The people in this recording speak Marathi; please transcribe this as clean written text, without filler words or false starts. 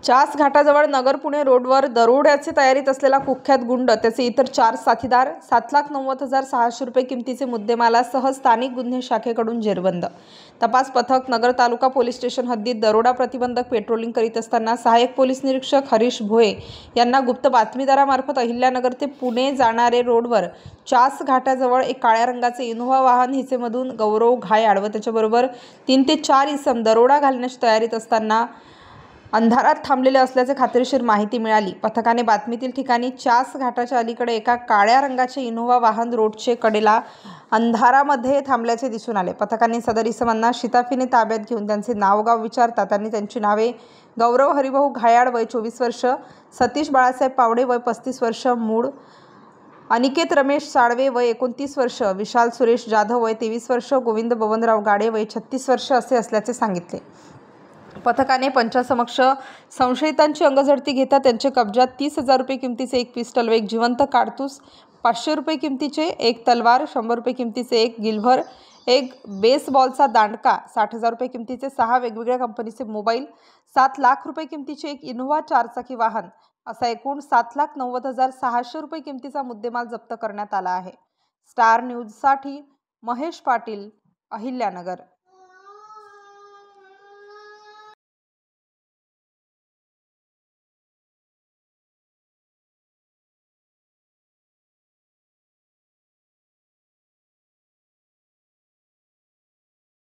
चास घाटाजवळ नगर पुणे रोडवर दरोड्याची तयारीत असलेला कुख्यात गुंड, त्याचे इतर 4 साथीदार, 7,90,600 रुपये किमतीचे मुद्देमालासह स्थानिक गुन्हे शाखेकडून जेरबंद. तपास पथक नगर तालुका पोलीस स्टेशन हद्दीत दरोडा प्रतिबंधक पेट्रोलिंग करीत असताना सहाय्यक पोलीस निरीक्षक हरीश भोये यांना गुप्त बातमीदारामार्फत अहिल्यानगर ते पुणे जाणारे रोडवर चास घाटाजवळ एक काळ्या रंगाचे इनोव्हा वाहन हिसेमधून गौरव घायाळ व त्याच्याबरोबर 3 ते 4 इसम दरोडा घालण्याची तयारीत असताना अंधारात थांबलेले असल्याचे खात्रीशीर माहिती मिळाली. पथकाने बातमीतील ठिकाणी चास घाटाच्या अलीकडे एका काळ्या रंगाचे इनोव्हा वाहन रोडचे कडेला अंधारामध्ये थांबल्याचे दिसून आले. पथकाने सदर इसमांना शिताफीने ताब्यात घेऊन त्यांचे नावगाव विचारता त्यांनी त्यांची नावे गौरव हरिभाऊ घायाळ वय 24 वर्ष, सतीश बाळासाहेब पावडे वय 35 वर्ष मूळ, अनिकेत रमेश साळवे वय 29 वर्ष, विशाल सुरेश जाधव वय 23 वर्ष, गोविंद बबनराव गाडे वय 36 वर्ष असे असल्याचे सांगितले. पथकाने पंचासमक्ष संशयितांची अंगझडती घेता त्यांच्या कब्जात 30,000 रुपये किमतीचे एक पिस्टल व एक जिवंत काडतूस, 500 रुपये किमतीचे एक तलवार, 100 रुपये किमतीचे एक गिल्व्हर, एक बेसबॉलचा दांडका, 60,000 रुपये किमतीचे 6 वेगवेगळ्या कंपनीचे मोबाईल, 7 लाख रुपये किमतीचे एक इनोव्हा 4 चाकी वाहन असा एकूण 7,90,600 रुपये किमतीचा मुद्देमाल जप्त करण्यात आला आहे. स्टार न्यूजसाठी महेश पाटील, अहिल्यानगर.